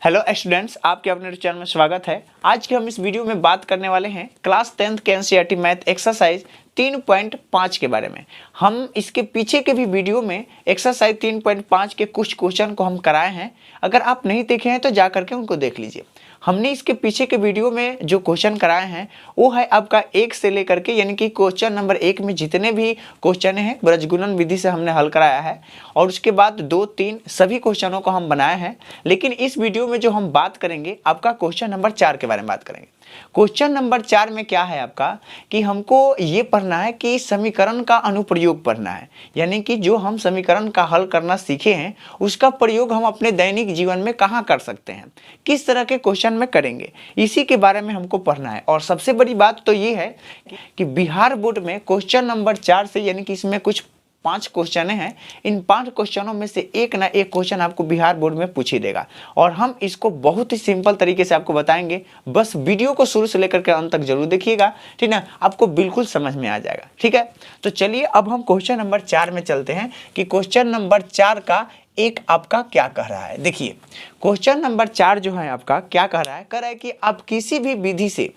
Hello students, आपके अपने channel में स्वागत है। आज के हम इस वीडियो में बात करने वाले हैं क्लास 10th के एनसीईआरटी मैथ एक्सरसाइज 3.5 के बारे में। हम इसके पीछे के भी वीडियो में एक्सरसाइज 3.5 के कुछ क्वेश्चन को हम कराए हैं। अगर आप नहीं देखे हैं तो जा करके उनको देख लीजिए। हमने इसके पीछे के वीडियो में जो क्वेश्चन कराए हैं वो है आपका 1 से लेकर के, यानी कि क्वेश्चन नंबर 1 में जितने भी क्वेश्चन हैं ब्रजगुणन विधि से हमने हल कराया है, और उसके बाद 2, 3 सभी क्वेश्चनों को हम बनाए हैं। लेकिन इस वीडियो में जो हम बात करेंगे आपका क्वेश्चन नंबर 4 के बारे में बात करेंगे। क्वेश्चन नंबर 4 में क्या है आपका कि हमको ये पढ़ना है कि समीकरण का अनुप्रयोग पढ़ना है, यानी कि जो हम समीकरण का हल करना सीखे हैं उसका प्रयोग हम अपने दैनिक जीवन में कहाँ कर सकते हैं, किस तरह के क्वेश्चन में करेंगे, इसी के बारे में हमको पढ़ना है। और सबसे बड़ी बात तो ये है कि बिहार बोर्ड में क्वेश्चन नंबर 4 से, यानी कि इसमें कुछ 5 क्वेश्चन हैं, इन 5 क्वेश्चनों में से एक ना एक क्वेश्चन आपको बिहार बोर्ड में पूछ ही देगा, और हम इसको बहुत ही सिंपल तरीके से आपको बताएंगे। बस वीडियो को शुरू से लेकर के अंत तक जरूर देखिएगा, ठीक ना, आपको बिल्कुल समझ में आ जाएगा। ठीक है, तो चलिए अब हम क्वेश्चन नंबर 4 में चलते हैं कि क्वेश्चन नंबर 4 का एक आपका क्या कह रहा है। देखिए क्वेश्चन नंबर 4 जो है आपका क्या कह रहा है कि आप किसी भी विधि से,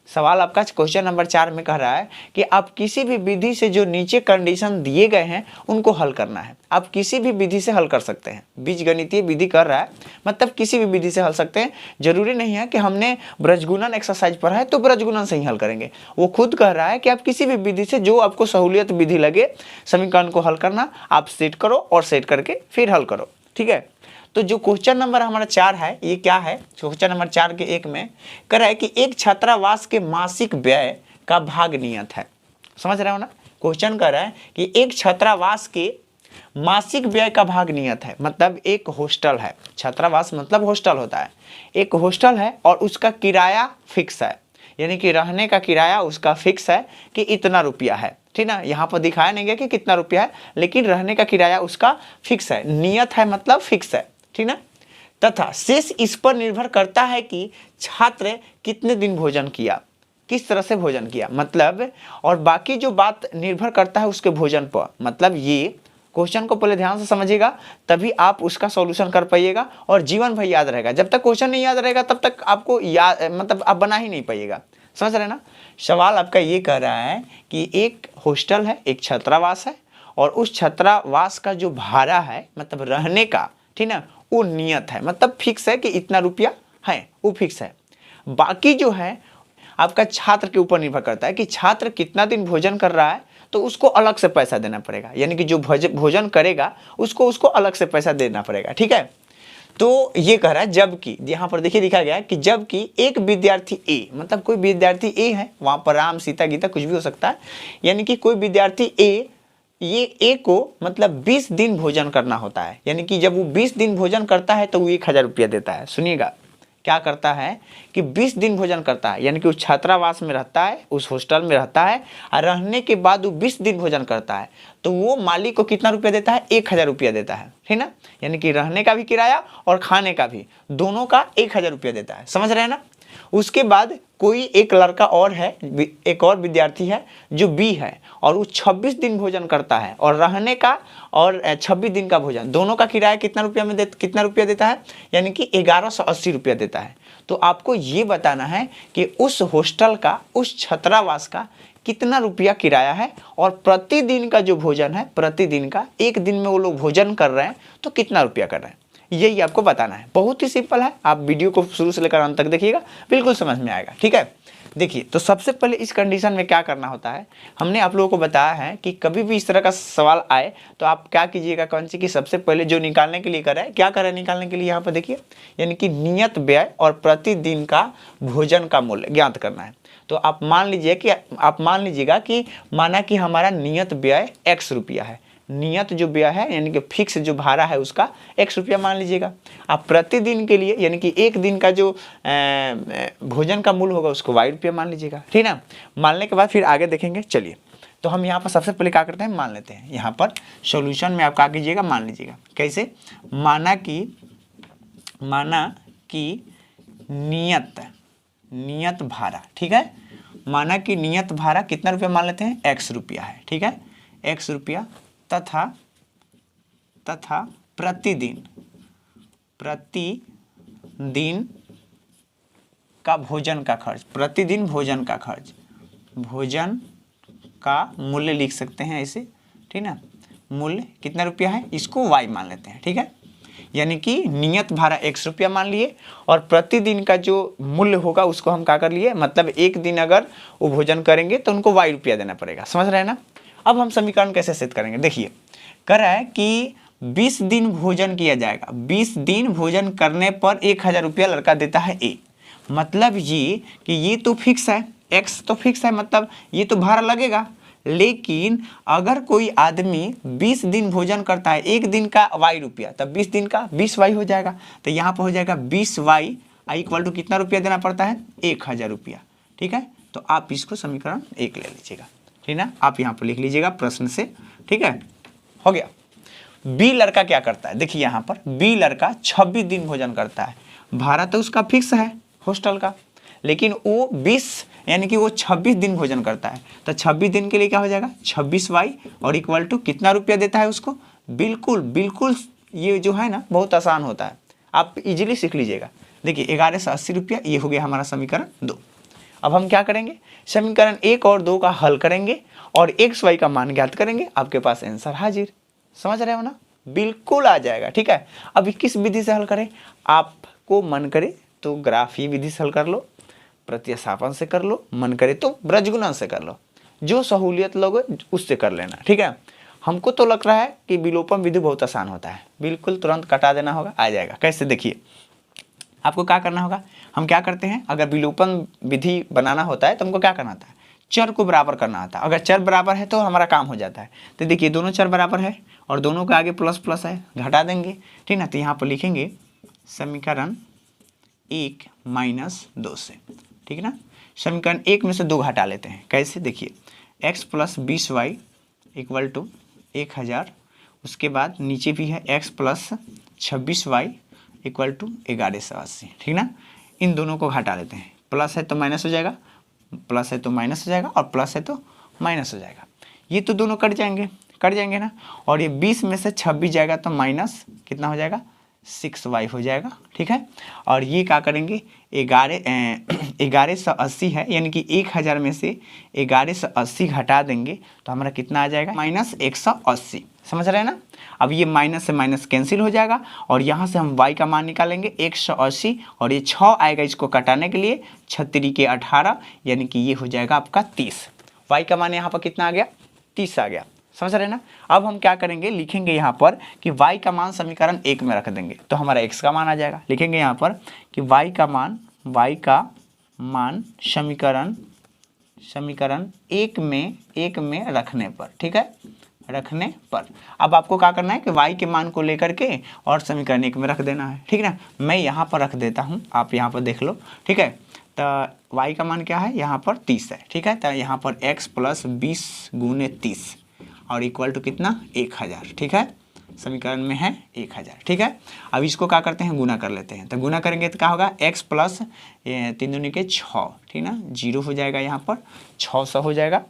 सवाल आपका क्वेश्चन नंबर 4 में कह रहा है कि आप किसी भी विधि से जो नीचे कंडीशन दिए गए हैं उनको हल करना है। आप किसी भी विधि से हल कर सकते हैं, बीजगणितीय विधि कर रहा है मतलब किसी भी विधि से हल सकते हैं। जरूरी नहीं है कि हमने ब्रजगुणन एक्सरसाइज पढ़ा है तो ब्रजगुणन से ही हल करेंगे। वो खुद कह रहा है कि आप किसी भी विधि से जो आपको सहूलियत विधि लगे समीकरण को हल करना, आप सेट करो और सेट करके फिर हल करो। ठीक है, तो जो क्वेश्चन नंबर हमारा 4 है ये क्या है, क्वेश्चन नंबर 4 के 1 में कह रहा है कि एक छात्रावास के मासिक व्यय का भाग नियत है। समझ रहे हो ना, क्वेश्चन कह रहा है कि एक छात्रावास के मासिक व्यय का भाग नियत है, मतलब एक हॉस्टल है, छात्रावास मतलब हॉस्टल होता है, एक हॉस्टल है और उसका किराया फिक्स है, यानी कि रहने का किराया उसका फिक्स है कि इतना रुपया है। ठीक ना, यहाँ पर दिखाया नहीं गया कि कितना रुपया है, लेकिन रहने का किराया उसका फिक्स है, नियत है मतलब फिक्स है। ठीक ना, तथा शेष इस पर निर्भर करता है कि छात्र कितने दिन भोजन किया, किस तरह से भोजन किया, मतलब और बाकी जो बात निर्भर करता है उसके भोजन पर। मतलब ये क्वेश्चन को पहले ध्यान से समझिएगा तभी आप उसका सॉल्यूशन कर पाइएगा और जीवन भर याद रहेगा। जब तक क्वेश्चन नहीं याद रहेगा तब तक आपको याद मतलब आप बना ही नहीं पाइएगा। समझ रहे ना, सवाल आपका ये कह रहा है कि एक हॉस्टल है, एक छात्रावास है, और उस छात्रावास का जो भाड़ा है मतलब रहने का, ठीक ना, वो नियत है मतलब फिक्स है कि इतना रुपया है, वो फिक्स है। बाकी जो है आपका छात्र के ऊपर निर्भर करता है कि छात्र कितना दिन भोजन कर रहा है, तो उसको अलग से पैसा देना पड़ेगा, यानी कि जो भोजन करेगा उसको अलग से पैसा देना पड़ेगा। ठीक है, तो ये कह रहा है जबकि, यहाँ पर देखिए लिखा गया है कि जबकि एक विद्यार्थी ए, मतलब कोई विद्यार्थी ए है, वहाँ पर राम सीता गीता कुछ भी हो सकता है, यानी कि कोई विद्यार्थी ए, ये ए को मतलब 20 दिन भोजन करना होता है, यानी कि जब वो 20 दिन भोजन करता है तो वो 1000 रुपया देता है। सुनिएगा क्या करता है कि 20 दिन भोजन करता है, यानी कि उस छात्रावास में रहता है, उस हॉस्टल में रहता है, और रहने के बाद वो 20 दिन भोजन करता है, तो वो मालिक को कितना रुपया देता है, 1000 रुपया देता है। ठीक ना, यानी कि रहने का भी किराया और खाने का भी, दोनों का 1000 रुपया देता है। समझ रहे हैं ना। उसके बाद कोई एक लड़का और है, एक और विद्यार्थी है जो बी है, और वो 26 दिन भोजन करता है, और रहने का और 26 दिन का भोजन, दोनों का किराया कितना रुपया देता है, यानी कि 1180 रुपया देता है। तो आपको ये बताना है कि उस हॉस्टल का, उस छात्रावास का कितना रुपया किराया है, और प्रतिदिन का जो भोजन है, प्रतिदिन का, एक दिन में वो लोग भोजन कर रहे हैं तो कितना रुपया कर रहे हैं, यही आपको बताना है। बहुत ही सिंपल है, आप वीडियो को शुरू से लेकर अंत तक देखिएगा, बिल्कुल समझ में आएगा। ठीक है, देखिए तो सबसे पहले इस कंडीशन में क्या करना होता है, हमने आप लोगों को बताया है कि कभी भी इस तरह का सवाल आए तो आप क्या कीजिएगा, कौन सी कि सबसे पहले जो निकालने के लिए कर रहा है, क्या कर रहा है निकालने के लिए, यहाँ पर देखिए, यानी कि नियत व्यय और प्रतिदिन का भोजन का मूल्य ज्ञात करना है। तो आप मान लीजिएगा कि माना कि हमारा नियत व्यय x रुपया है, नियत जो व्यय है यानी कि फिक्स जो भाड़ा है उसका x रुपया मान लीजिएगा। आप प्रतिदिन के लिए यानी कि एक दिन का जो भोजन का मूल्य होगा उसको y रुपया मान लीजिएगा। ठीक ना, मानने के बाद फिर आगे देखेंगे। चलिए तो हम यहाँ पर सबसे पहले क्या करते हैं, मान लेते हैं। यहाँ पर सॉल्यूशन में आप क्या कीजिएगा, मान लीजिएगा कैसे, माना कि नियत भाड़ा, ठीक है, माना कि नियत भाड़ा कितना रुपया मान लेते हैं, x रुपया है। ठीक है, x रुपया तथा प्रतिदिन दिन का भोजन का खर्च, प्रतिदिन भोजन का खर्च, भोजन का मूल्य लिख सकते हैं ऐसे, ठीक ना। मूल्य कितना रुपया है, इसको y मान लेते हैं, ठीक है। यानी कि नियत भाड़ा 100 रुपया मान लिए और प्रतिदिन का जो मूल्य होगा उसको हम क्या कर लिए, मतलब एक दिन अगर वो भोजन करेंगे तो उनको y रुपया देना पड़ेगा, समझ रहे हैं ना। अब हम समीकरण कैसे सेट करेंगे, देखिए कर रहा है कि 20 दिन भोजन किया जाएगा, 20 दिन भोजन करने पर 1000 रुपया लड़का देता है ए। मतलब ये कि ये तो फिक्स है, x तो फिक्स है, मतलब ये तो भाड़ा लगेगा। लेकिन अगर कोई आदमी 20 दिन भोजन करता है, एक दिन का y रुपया, तब 20 दिन का 20y हो जाएगा। तो यहाँ पर हो जाएगा 20y इक्वल टू कितना रुपया देना पड़ता है, 1000 रुपया, ठीक है। तो आप इसको समीकरण 1 ले लीजिएगा, ठीक ना। आप यहाँ पर लिख लीजिएगा प्रश्न से, ठीक है, हो गया। बी लड़का क्या करता है, देखिए यहाँ पर बी लड़का 26 दिन भोजन करता है, भाड़ा तो उसका फिक्स है हॉस्टल का, लेकिन वो 20 यानी कि वो 26 दिन भोजन करता है। तो 26 दिन के लिए क्या हो जाएगा, 26y और इक्वल टू कितना रुपया देता है उसको, बिल्कुल बिल्कुल ये जो है ना बहुत आसान होता है, आप इजीली सीख लीजिएगा। देखिए 1180 रुपया, ये हो गया हमारा समीकरण 2। अब हम क्या करेंगे, समीकरण 1 और 2 का हल करेंगे और xy का मान ज्ञात करेंगे, आपके पास आंसर हाजिर, समझ रहे हो ना, बिल्कुल आ जाएगा, ठीक है। अभी किस विधि से हल करें, आपको मन करे तो ग्राफी विधि से हल कर लो, प्रतिस्थापन से कर लो, मन करे तो ब्रजगुणन से कर लो, जो सहूलियत लोगे उससे कर लेना, ठीक है। हमको तो लग रहा है कि विलोपन विधि बहुत आसान होता है, बिल्कुल तुरंत कटा देना होगा, आ जाएगा। कैसे, देखिए आपको क्या करना होगा, हम क्या करते हैं, अगर विलोपन विधि बनाना होता है तो हमको क्या करना होता है, चर को बराबर करना होता है। अगर चर बराबर है तो हमारा काम हो जाता है। तो देखिए दोनों चर बराबर है और दोनों के आगे प्लस प्लस है, घटा देंगे, ठीक ना। तो यहाँ पर लिखेंगे समीकरण 1 - 2 से, ठीक है ना। समीकरण 1 में से 2 घटा लेते हैं, कैसे, देखिए x + 20y इक्वल टू 1000, उसके बाद नीचे भी है x + 26y इक्वल टू 1180, ठीक ना। इन दोनों को घटा लेते हैं, प्लस है तो माइनस हो जाएगा, प्लस है तो माइनस हो जाएगा और प्लस है तो माइनस हो जाएगा। ये तो दोनों कट जाएंगे ना। और ये 20 में से 26 जाएगा तो माइनस कितना हो जाएगा, 6y हो जाएगा, ठीक है। और ये क्या करेंगे, 1180 है, यानी कि 1000 में से 1180 घटा देंगे तो हमारा कितना आ जाएगा, -180, समझ रहे हैं ना। अब ये माइनस से माइनस कैंसिल हो जाएगा और यहाँ से हम y का मान निकालेंगे 180 और ये 6 आएगा, इसको कटाने के लिए 6 के 18, यानी कि ये हो जाएगा आपका 30। y का मान यहाँ पर कितना आ गया, 30 आ गया, समझ रहे हैं ना। अब हम क्या करेंगे, लिखेंगे यहाँ पर कि y का मान समीकरण 1 में रख देंगे तो हमारा x का मान आ जाएगा। लिखेंगे यहाँ पर कि y का मान समीकरण 1 में रखने पर, ठीक है, रखने पर। अब आपको क्या करना है कि y के मान को लेकर के और समीकरण 1 में रख देना है, ठीक है ना। मैं यहाँ पर रख देता हूँ, आप यहाँ पर देख लो, ठीक है। तो y का मान क्या है, यहाँ पर 30 है, ठीक है। तो यहाँ पर x + 20 × 30 और इक्वल टू कितना, 1000, ठीक है। समीकरण में है 1000, ठीक है। अब इसको क्या करते हैं, गुना कर लेते हैं। तो गुना करेंगे तो क्या होगा, x + 3 दूनी के 6, ठीक ना, 0 हो जाएगा, यहाँ पर 600 हो जाएगा।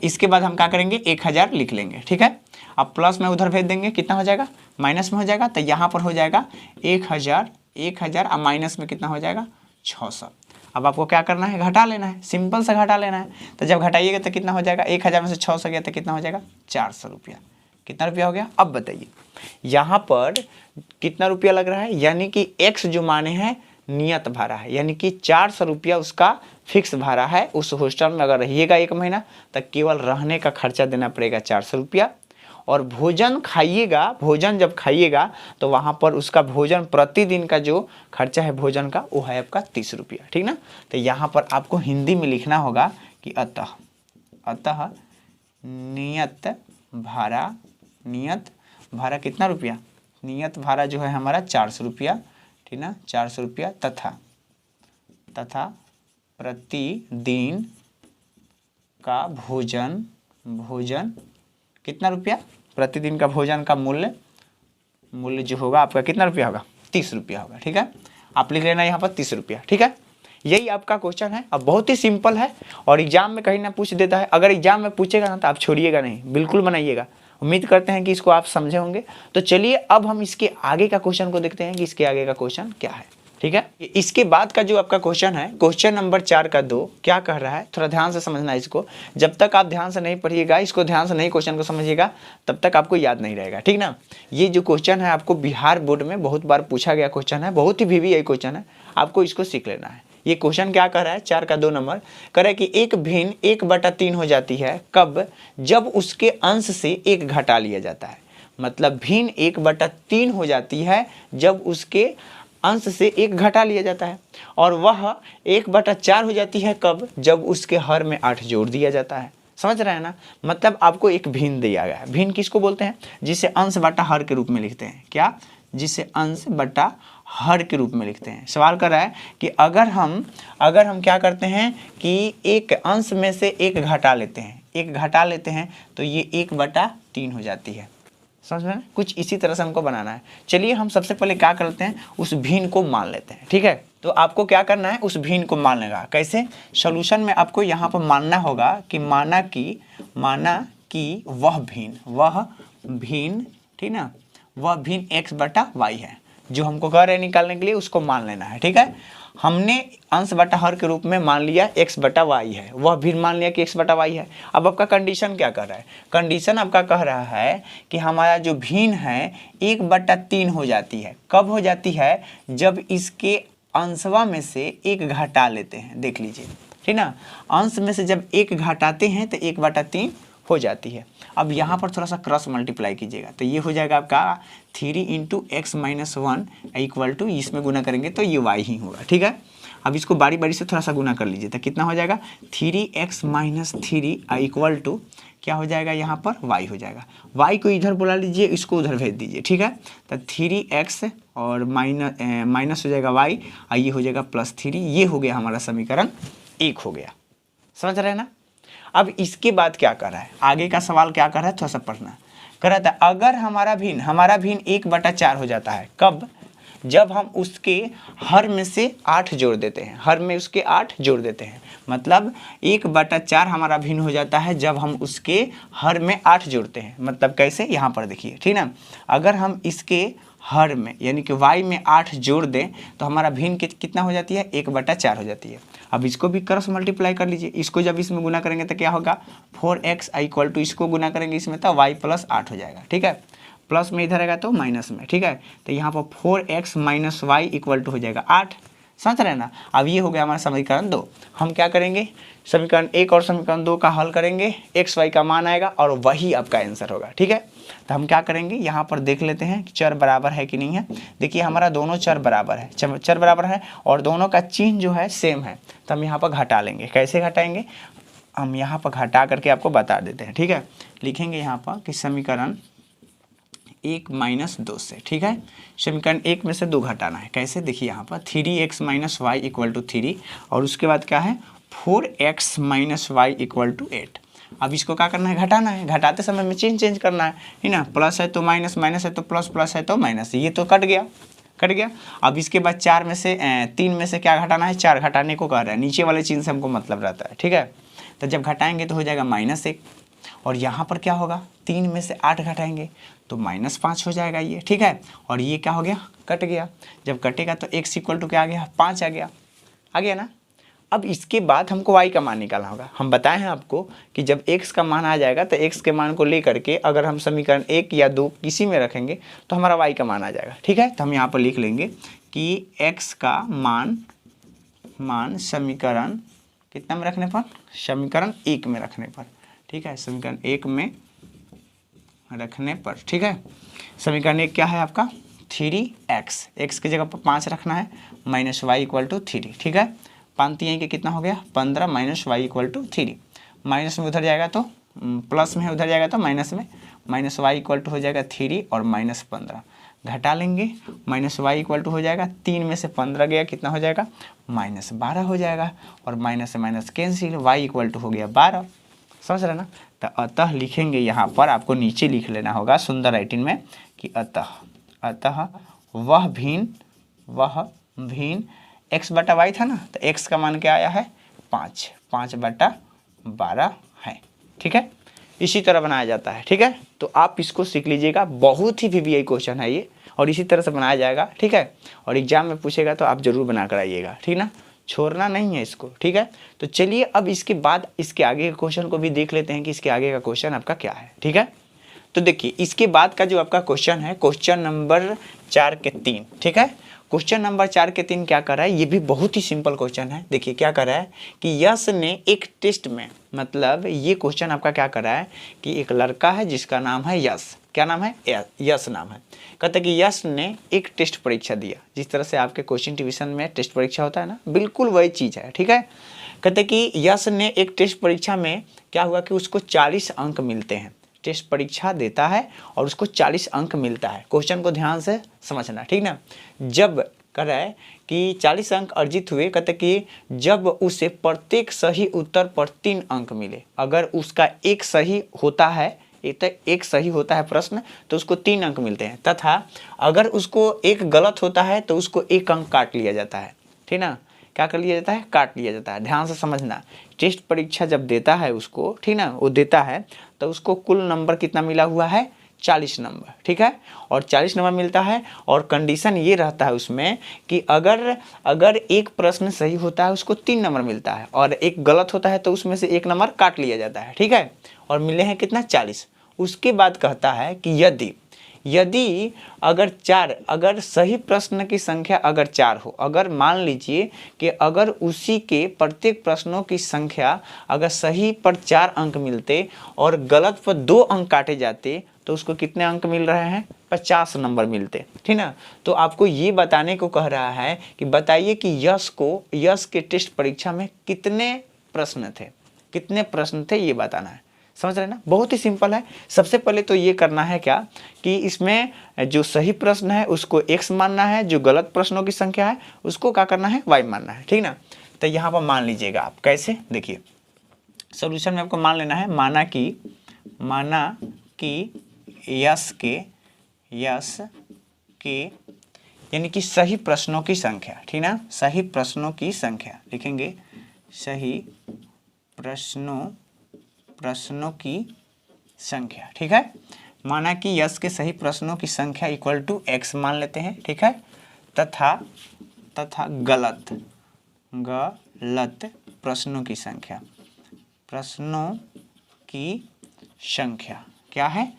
इसके बाद हम क्या करेंगे, 1000 लिख लेंगे, ठीक है। अब प्लस में उधर भेज देंगे, कितना हो जाएगा, माइनस में हो जाएगा। तो यहाँ पर हो जाएगा 1000 और माइनस में कितना हो जाएगा, 600। अब आपको क्या करना है, घटा लेना है, सिंपल सा घटा लेना है। तो जब घटाइएगा तो कितना हो जाएगा, 1000 में से 600 गया तो कितना हो जाएगा, 400 रुपया। कितना रुपया हो गया, अब बताइए यहाँ पर कितना रुपया लग रहा है, यानी कि x जो माने हैं नियत भाड़ा है, यानी कि 400 रुपया उसका फिक्स भाड़ा है। उस हॉस्टल में अगर रहिएगा 1 महीना तो केवल रहने का खर्चा देना पड़ेगा 400 रुपया, और भोजन जब खाइएगा तो वहाँ पर उसका भोजन प्रतिदिन का जो खर्चा है भोजन का वो है आपका 30 रुपया, ठीक ना। तो यहाँ पर आपको हिंदी में लिखना होगा कि अतः नियत भाड़ा कितना रुपया, नियत भाड़ा जो है हमारा 400 रुपया, ठीक ना, 400 रुपया तथा प्रतिदिन का भोजन कितना रुपया, प्रतिदिन का भोजन का मूल्य जो होगा आपका कितना रुपया होगा, 30 रुपया होगा, ठीक है। आप लिख लेना यहाँ पर 30 रुपया, ठीक है। यही आपका क्वेश्चन है। अब बहुत ही सिंपल है और एग्जाम में कहीं ना पूछ देता है। अगर एग्जाम में पूछेगा ना तो आप छोड़िएगा नहीं, बिल्कुल बनाइएगा। उम्मीद करते हैं कि इसको आप समझे होंगे। तो चलिए अब हम इसके आगे का क्वेश्चन को देखते हैं कि इसके आगे का क्वेश्चन क्या है। ठीक है। इसके बाद का जो आपका क्वेश्चन है, क्वेश्चन नंबर 4 का 2 क्या कह रहा है, थोड़ा ध्यान से समझना है इसको। जब तक आप ध्यान से नहीं पढ़िएगा, इसको ध्यान से नहीं क्वेश्चन को समझिएगा, तब तक आपको याद नहीं रहेगा, ठीक ना। ये जो क्वेश्चन है आपको बिहार बोर्ड में बहुत बार पूछा गया क्वेश्चन है, बहुत ही VVI क्वेश्चन है, आपको इसको सीख लेना है। ये क्वेश्चन क्या कर रहा है, 4 का 2 नंबर कह रहा है कि एक भिन्न 1/3 हो जाती है कब, जब उसके अंश से 1 घटा लिया जाता है। मतलब भिन्न 1/3 हो जाती है जब उसके अंश से 1 घटा लिया जाता है, और वह 1/4 हो जाती है कब, जब उसके हर में 8 जोड़ दिया जाता है। समझ रहे हैं ना। मतलब आपको एक भिन्न दिया गया है। भिन्न किसको बोलते हैं, जिसे अंश बटा हर के रूप में लिखते हैं। क्या, जिसे अंश बटा हर के रूप में लिखते हैं। सवाल कर रहा है कि अगर हम क्या करते हैं कि एक अंश में से 1 घटा लेते हैं, 1 घटा लेते हैं तो ये 1/3 हो जाती है। समझ में, कुछ इसी तरह से हमको बनाना है। चलिए हम सबसे पहले क्या करते हैं, उस भिन्न को मान लेते हैं, ठीक है। तो आपको क्या करना है, उस भिन्न को मान लेगा। कैसे, सॉल्यूशन में आपको यहाँ पर मानना होगा कि माना कि वह भिन्न, ठीक ना, वह भिन्न x/y है। जो हमको कह रहे हैं निकालने के लिए, उसको मान लेना है, ठीक है। हमने अंश बटा हर के रूप में मान लिया x/y है, वह भिन्न मान लिया कि x/y है। अब आपका कंडीशन क्या कर रहा है, कंडीशन आपका कह रहा है कि हमारा जो भिन्न है 1/3 हो जाती है। कब हो जाती है, जब इसके अंशवा में से 1 घटा लेते हैं। देख लीजिए, ठीक ना, अंश में से जब 1 घटाते हैं तो 1/3 हो जाती है। अब यहाँ पर थोड़ा सा क्रॉस मल्टीप्लाई कीजिएगा तो ये हो जाएगा आपका 3 × x - 1 इक्वल टू, इसमें गुना करेंगे तो ये y ही होगा, ठीक है। अब इसको बारी बारी से थोड़ा सा गुना कर लीजिए तो कितना हो जाएगा, 3x - 3 इक्वल टू क्या हो जाएगा, यहाँ पर y हो जाएगा। y को इधर बुला लीजिए, इसको उधर भेज दीजिए, ठीक है। तो 3x और माइनस हो जाएगा y, और ये हो जाएगा +3। ये हो गया हमारा समीकरण 1 हो गया। समझ रहे हैं ना। अब इसके बाद क्या कर रहा है, आगे का सवाल क्या कर रहा है, थोड़ा सा पढ़ना। कर रहा था अगर हमारा भिन्न 1/4 हो जाता है कब, जब हम उसके हर में से 8 जोड़ देते हैं। हर में उसके 8 जोड़ देते हैं, मतलब 1/4 हमारा भिन्न हो जाता है जब हम उसके हर में 8 जोड़ते हैं। मतलब कैसे, यहाँ पर देखिए, ठीक ना। अगर हम इसके हर में यानी कि y में 8 जोड़ दें तो हमारा भिन्न कितना हो जाती है, 1/4 हो जाती है। अब इसको भी क्रॉस मल्टीप्लाई कर लीजिए। इसको जब इसमें गुना करेंगे तो क्या होगा, 4x इक्वल टू, इसको गुना करेंगे इसमें तो y + 8 हो जाएगा, ठीक है। प्लस में इधर आएगा तो माइनस में, ठीक है। तो यहाँ पर 4x - y इक्वल टू हो जाएगा 8। समझ रहे हैं ना। अब ये हो गया हमारा समीकरण 2। हम क्या करेंगे, समीकरण 1 और समीकरण 2 का हल करेंगे, x y का मान आएगा और वही आपका आंसर होगा, ठीक है। तो हम क्या करेंगे, यहाँ पर देख लेते हैं कि चर बराबर है कि नहीं है। देखिए हमारा दोनों चर बराबर है, चर बराबर है और दोनों का चिन्ह जो है सेम है। तो हम यहाँ पर घटा लेंगे। कैसे घटाएंगे, हम यहाँ पर घटा करके आपको बता देते हैं, ठीक है। लिखेंगे यहाँ पर कि समीकरण 1 - 2 से, ठीक है। समीकरण 1 में से 2 घटाना है। कैसे, देखिए यहाँ पर 3x - y इक्वल टू 3, और उसके बाद क्या है 4x - y इक्वल टू 8। अब इसको क्या करना है, घटाना है। घटाते समय में चेंज करना है ना। प्लस है तो माइनस, माइनस है तो प्लस, प्लस है तो माइनस। ये तो कट गया। अब इसके बाद 3 में से क्या घटाना है, 4 घटाने को कह रहा है। नीचे वाले चिन्ह से हमको मतलब रहता है, ठीक है। तो जब घटाएंगे तो हो जाएगा -1, और यहाँ पर क्या होगा, 3 में से 8 घटाएंगे तो -5 हो जाएगा ये, ठीक है। और ये क्या हो गया, कट गया। जब कटेगा तो x इक्वल टू क्या आ गया, 5 आ गया ना। अब इसके बाद हमको y का मान निकालना होगा। हम बताए हैं आपको कि जब x का मान आ जाएगा तो x के मान को लेकर के अगर हम समीकरण 1 या 2 किसी में रखेंगे तो हमारा y का मान आ जाएगा, ठीक है। तो हम यहाँ पर लिख लेंगे कि x का मान समीकरण कितना में रखने पर, समीकरण 1 में रखने पर, ठीक है। समीकरण 1 में रखने पर, ठीक है। समीकरण 1 क्या है आपका, 3x, x की जगह पर 5 रखना है, -y इक्वल टू 3, ठीक है। 5 3 के कितना हो गया 15, -y इक्वल टू 3। माइनस में उधर जाएगा तो प्लस में, उधर जाएगा तो माइनस में, -y इक्वल टू हो जाएगा 3 और -15। घटा लेंगे, -y इक्वल टू हो जाएगा 3 में से 15 गया, कितना हो जाएगा -12 हो जाएगा, और माइनस से minus cancel, y equal to हो गया 12। समझ रहे ना। तो अतः लिखेंगे यहाँ पर, आपको नीचे लिख लेना होगा सुंदर राइटिंग में कि अतः वह भिन्न x/y था ना, तो x का मान क्या आया है 5/12 है, ठीक है। इसी तरह बनाया जाता है, ठीक है। तो आप इसको सीख लीजिएगा, बहुत ही VVI क्वेश्चन है ये और इसी तरह से बनाया जाएगा, ठीक है। और एग्जाम में पूछेगा तो आप जरूर बना कर आइएगा, ठीक ना, छोड़ना नहीं है इसको, ठीक है। तो चलिए अब इसके बाद इसके आगे के क्वेश्चन को भी देख लेते हैं कि इसके आगे का क्वेश्चन आपका क्या है, ठीक है। तो देखिए इसके बाद का जो आपका क्वेश्चन है क्वेश्चन नंबर 4 के 3, ठीक है। क्वेश्चन नंबर 4 के 3 क्या कर रहा है, ये भी बहुत ही सिंपल क्वेश्चन है। देखिए क्या कर रहा है कि यश ने एक टेस्ट में, मतलब ये क्वेश्चन आपका क्या कर रहा है कि एक लड़का है जिसका नाम है यश, क्या नाम है, यश नाम है। कहते हैं कि यश ने एक टेस्ट परीक्षा दिया, जिस तरह से आपके कोचिंग ट्यूशन में टेस्ट परीक्षा होता है ना, बिल्कुल वही चीज़ है, ठीक है। कहते हैं कि यश ने एक टेस्ट परीक्षा में क्या हुआ कि उसको 40 अंक मिलते हैं, टेस्ट परीक्षा देता है और उसको 40 अंक मिलता है। क्वेश्चन को ध्यान से समझना, ठीक ना। जब कर रहा है कि 40 अंक अर्जित हुए, कहते कि जब उसे प्रत्येक सही उत्तर पर 3 अंक मिले, अगर उसका एक सही होता है, एक सही होता है प्रश्न तो उसको 3 अंक मिलते हैं, तथा अगर उसको एक गलत होता है तो उसको 1 अंक काट लिया जाता है, ठीक ना। क्या कर लिया जाता है, काट लिया जाता है। ध्यान से समझना, टेस्ट परीक्षा जब देता है उसको, ठीक ना, वो देता है तो उसको कुल नंबर कितना मिला हुआ है, 40 नंबर, ठीक है। और 40 नंबर मिलता है और कंडीशन ये रहता है उसमें कि अगर एक प्रश्न सही होता है उसको 3 नंबर मिलता है और एक गलत होता है तो उसमें से 1 नंबर काट लिया जाता है, ठीक है। और मिले हैं कितना, 40। उसके बाद कहता है कि यदि अगर सही प्रश्न की संख्या अगर 4 हो, अगर मान लीजिए कि अगर उसी के प्रत्येक प्रश्नों की संख्या अगर सही पर 4 अंक मिलते और गलत पर 2 अंक काटे जाते तो उसको कितने अंक मिल रहे हैं, 50 नंबर मिलते, ठीक ना। तो आपको ये बताने को कह रहा है कि बताइए कि यश के टेस्ट परीक्षा में कितने प्रश्न थे, ये बताना है। समझ रहे ना, बहुत ही सिंपल है। सबसे पहले तो ये करना है क्या कि इसमें जो सही प्रश्न है उसको x मानना है, जो गलत प्रश्नों की संख्या है उसको क्या करना है, y मानना है, ठीक ना। तो यहाँ पर मान लीजिएगा आप, कैसे, देखिए सॉल्यूशन में आपको मान लेना है, माना कि यश के यानी कि सही प्रश्नों की संख्या, ठीक ना, सही प्रश्नों की संख्या लिखेंगे, सही प्रश्नों की संख्या, ठीक है। माना कि यश के सही प्रश्नों की संख्या इक्वल टू x मान लेते हैं, ठीक है। तथा गलत प्रश्नों की संख्या क्या है,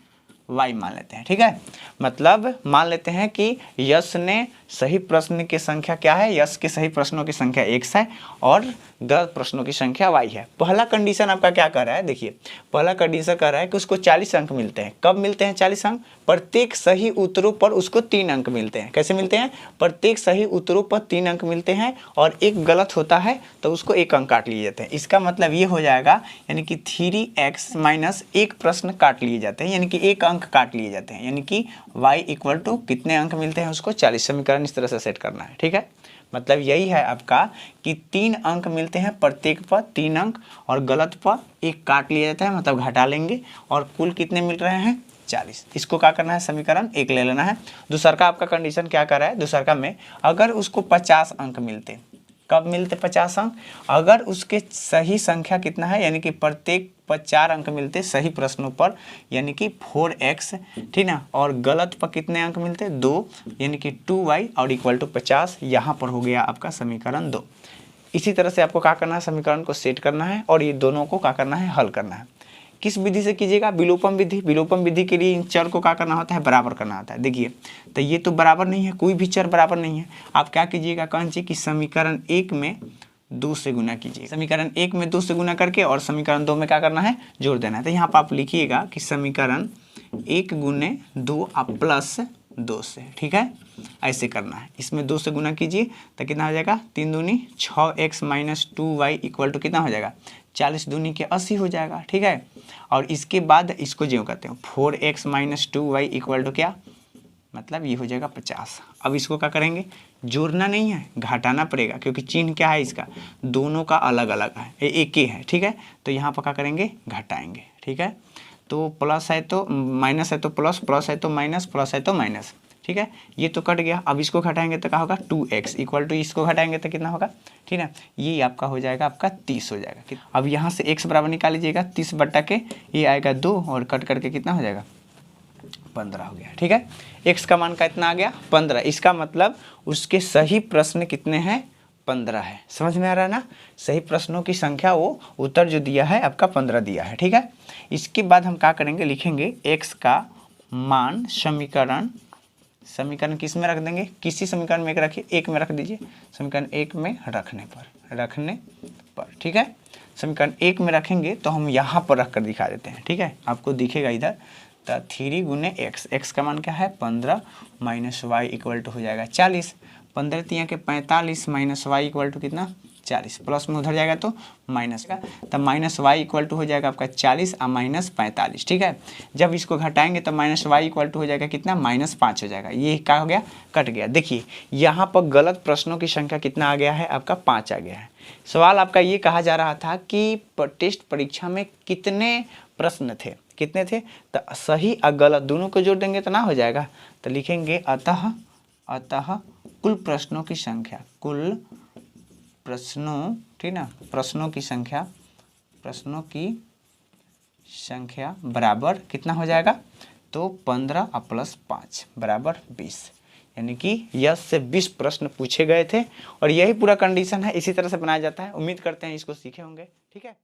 y मान लेते हैं, ठीक है। मतलब मान लेते हैं कि यश ने सही प्रश्न की संख्या क्या है, यश के सही प्रश्नों की संख्या x है और गलत प्रश्नों की संख्या y है। पहला कंडीशन आपका क्या कर रहा है, देखिए पहला कंडीशन कर रहा है कि उसको 40 अंक मिलते हैं। कब मिलते हैं 40 अंक, प्रत्येक सही उत्तरों पर उसको 3 अंक मिलते हैं। कैसे मिलते हैं, प्रत्येक सही उत्तरों पर 3 अंक मिलते हैं और एक गलत होता है तो उसको 1 अंक काट लिए जाते हैं। इसका मतलब ये हो जाएगा यानी कि 3x माइनस 1 प्रश्न काट लिए जाते हैं, यानी कि 1 अंक काट लिए जाते हैं, यानी कि y इक्वल टू कितने अंक मिलते हैं उसको 40। समीकरण इस तरह से सेट करना है, ठीक है। मतलब यही है आपका कि 3 अंक मिलते हैं, प्रत्येक पर 3 अंक और गलत पर 1 काट लिया जाता है, मतलब घटा लेंगे और कुल कितने मिल रहे हैं 40। इसको क्या करना है, समीकरण 1 ले लेना है। दूसरा का आपका कंडीशन क्या कर रहा है, दूसरा का में अगर उसको 50 अंक मिलते, कब मिलते 50 अंक, अगर उसके सही संख्या कितना है, यानी कि प्रत्येक पर 4 अंक मिलते सही प्रश्नों पर, यानी कि 4x, ठीक ना, और गलत पर कितने अंक मिलते 2, यानी कि 2y और इक्वल टू 50। यहाँ पर हो गया आपका समीकरण 2। इसी तरह से आपको क्या करना है, समीकरण को सेट करना है और ये दोनों को क्या करना है, हल करना है। किस विधि से कीजिएगा, विलोपन विधि। विलोपन विधि के लिए इन चर को क्या करना होता है, बराबर करना होता है। देखिए तो ये तो बराबर नहीं है, कोई भी चर बराबर नहीं है। आप क्या कीजिएगा, कौन सी कि समीकरण 1 में 2 से गुना कीजिए, समीकरण 1 में 2 से गुना करके और समीकरण 2 में क्या करना है, जोड़ देना है। तो यहाँ पर आप लिखिएगा कि समीकरण 1 गुने 2 आप प्लस 2 से, ठीक है, ऐसे करना है। इसमें 2 से गुना कीजिए तो कितना हो जाएगा, 3 दूनी 6x minus 2y equal to कितना हो जाएगा, 40 दूनी के 80 हो जाएगा, ठीक है। और इसके बाद इसको जो कहते हैं 4x minus 2y equal to क्या, मतलब ये हो जाएगा 50। अब इसको क्या करेंगे, जोड़ना नहीं है, घटाना पड़ेगा, क्योंकि चिन्ह क्या है इसका, दोनों का अलग अलग है, एक ही है, ठीक है। तो यहाँ पर क्या करेंगे, घटाएंगे, ठीक है। तो प्लस है तो माइनस है तो प्लस, प्लस है तो माइनस, प्लस है तो माइनस, ठीक है। ये तो कट गया। अब इसको घटाएंगे तो क्या होगा, 2x इक्वल टू इसको घटाएंगे तो कितना होगा, ठीक है। ये आपका हो जाएगा, आपका 30 हो जाएगा। अब यहाँ से x बराबर निकाल लीजिएगा, 30 बट्टा के ये आएगा 2 और कट करके कितना हो जाएगा 15 हो गया। ठीक है, x का मान कितना आ गया 15। इसका मतलब उसके सही प्रश्न कितने हैं 15 है। समझ में आ रहा है ना, सही प्रश्नों की संख्या वो उत्तर जो दिया है आपका 15 दिया है। ठीक है, इसके बाद हम क्या करेंगे, लिखेंगे x का मान समीकरण किस में रख देंगे, किसी समीकरण में एक रखिए, एक में रख दीजिए, समीकरण एक में रखने पर। ठीक है, समीकरण एक में रखेंगे तो हम यहाँ पर रख कर दिखा देते हैं। ठीक है, आपको दिखेगा इधर, तो 3 गुने x का मान क्या है 15 माइनस वाई इक्वल टू हो जाएगा 40। 15 तिया के 45 माइनस वाई इक्वल टू कितना 40, प्लस में उधर जाएगा तो माइनस का, तब माइनस वाई इक्वल टू हो जाएगा आपका 40 और माइनस 45। ठीक है, जब इसको घटाएंगे तो माइनस वाई इक्वल टू हो जाएगा कितना -5 हो जाएगा। ये क्या हो गया, कट गया। देखिए यहाँ पर गलत प्रश्नों की संख्या कितना आ गया है आपका 5 आ गया है। सवाल आपका ये कहा जा रहा था कि टेस्ट परीक्षा में कितने प्रश्न थे, कितने थे, तो सही और गलत दोनों को जोड़ देंगे तो ना हो जाएगा, तो लिखेंगे अतः कुल प्रश्नों की संख्या, कुल प्रश्नों, ठीक ना, प्रश्नों की संख्या बराबर कितना हो जाएगा, तो 15 और प्लस 5 बराबर 20। यानी कि 10 से 20 प्रश्न पूछे गए थे और यही पूरा कंडीशन है, इसी तरह से बनाया जाता है। उम्मीद करते हैं इसको सीखे होंगे। ठीक है।